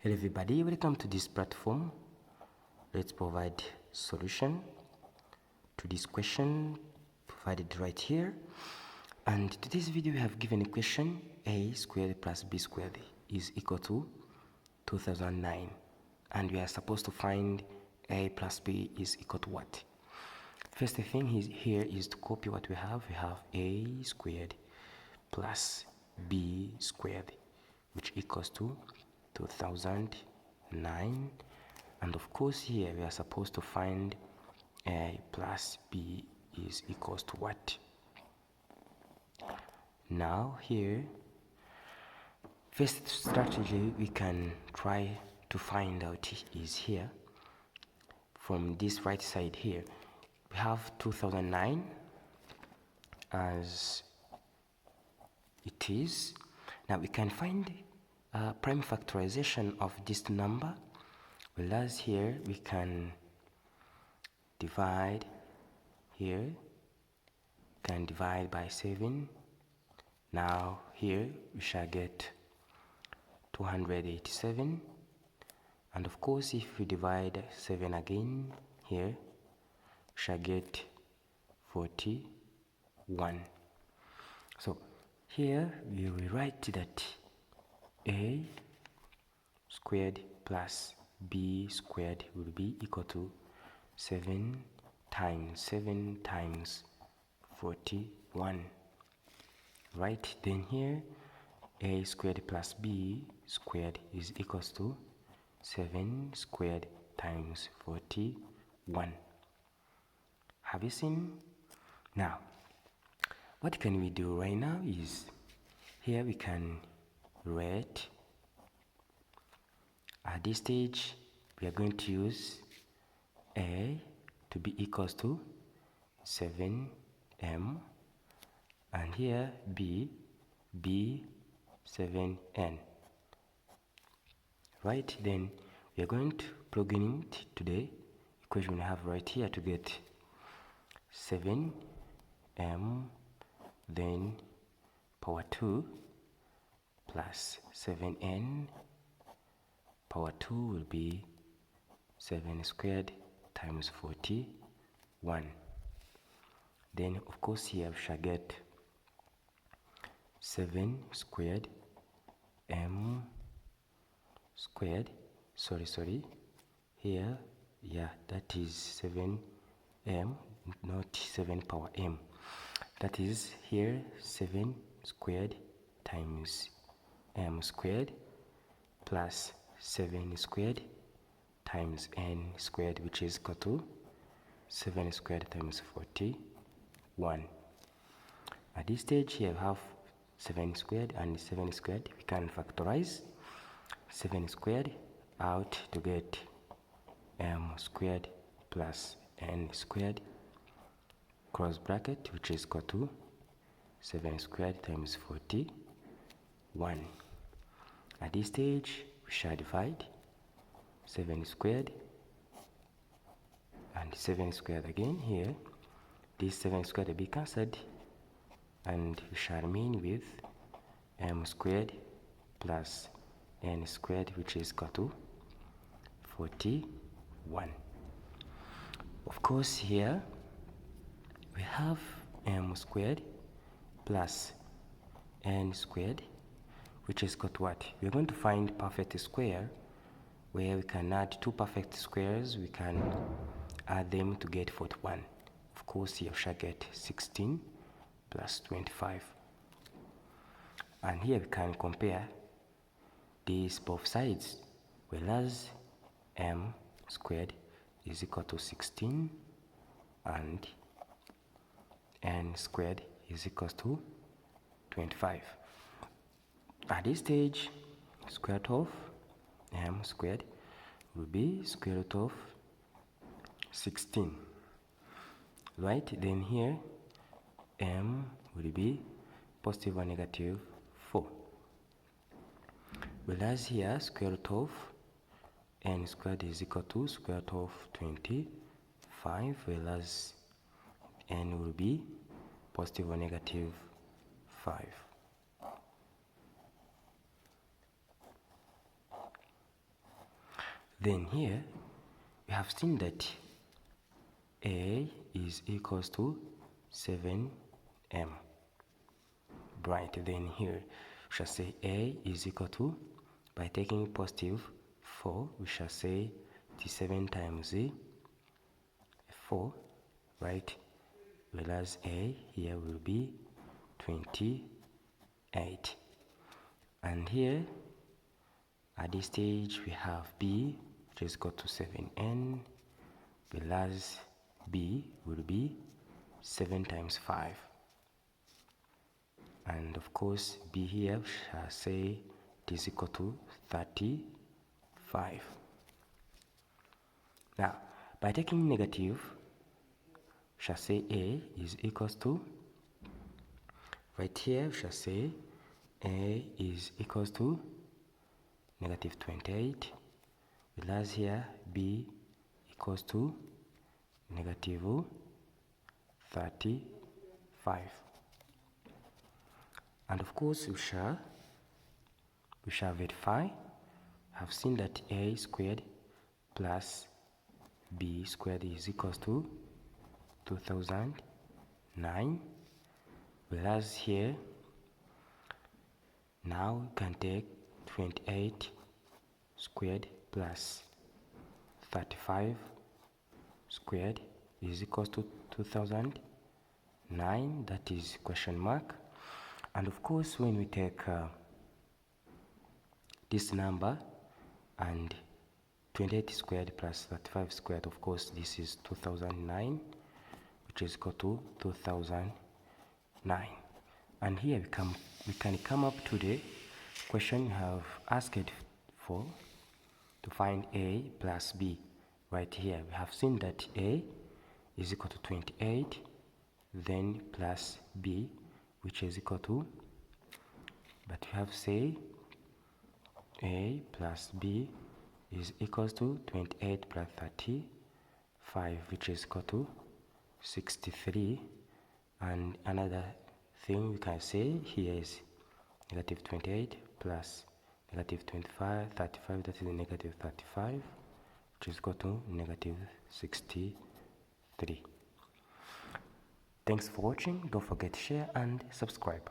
Hello everybody, welcome to this platform. Let's provide solution to this question provided right here. And today's video we have given a question: a squared plus b squared is equal to 2009, and we are supposed to find a plus b is equal to what? First thing here is to copy what we have. We have a squared plus b squared, which equals to 2009, and of course here we are supposed to find a plus b is equals to what? Now here, first strategy we can try to find out is here. From this right side here, we have 2009 as it is. Now we can find prime factorization of this number, whereas here we can divide here, can divide by 7. Now here we shall get 287, and of course if we divide 7 again here, we shall get 41. So here we will write that a squared plus b squared will be equal to 7 times 41. Right, then here a squared plus b squared is equals to 7 squared times 41. Have you seen? Now what can we do right now is here we can write, at this stage we are going to use a to be equals to 7m, and here b 7n. Right, then we are going to plug in it to the equation we have right here to get 7m then power 2 plus 7n power 2 will be 7 squared times 41. Then of course here we shall get 7 squared m squared, sorry here, yeah, that is 7m, not 7 power m. That is here 7 squared times m squared plus 7 squared times n squared, which is equal to 7 squared times 41. At this stage here we have 7 squared and 7 squared. We can factorize 7 squared out to get m squared plus n squared, cross bracket, which is equal to 7 squared times 41. At this stage we shall divide 7 squared and 7 squared again here. This 7 squared will be cancelled, and we shall remain with m squared plus n squared, which is equal to 41. Of course here we have m squared plus n squared, which is equal to what? We're going to find perfect square, where we can add two perfect squares. We can add them to get 41. Of course here we shall get 16 plus 25, and here we can compare these both sides, whereas m squared is equal to 16 and n squared is equal to 25. At this stage, square root of m squared will be square root of 16. Right, then here m will be positive or negative 4, whereas here square root of n squared is equal to square root of 25, whereas n will be positive or negative 5. Then here we have seen that A is equals to 7m. Right, then here we shall say A is equal to, by taking positive 4, we shall say 7 times 4, right? Whereas A here will be 28. And here at this stage we have B, which is equal to 7n, whereas B will be 7 times 5. And of course B here shall say it is equal to 35. Now by taking negative, we shall say A is equals to, right here we shall say A is equals to negative 28, whereas here B equals to negative 35. And of course we shall verify. Have seen that A squared plus B squared is equals to 2009, whereas here now we can take 28 squared plus 35 squared is equals to 2009, that is question mark. And of course when we take this number and 28 squared plus 35 squared, of course this is 2009, which is equal to 2009. And here we can come up to the question you have asked for, to find A plus B. Right here we have seen that A is equal to 28, then plus B, which is equal to, but we have say A plus B is equals to 28 plus 35, which is equal to 63. And another thing we can say here is negative 28 plus negative 35, that is negative 35, which is equal to negative 63. Thanks for watching. Don't forget to share and subscribe.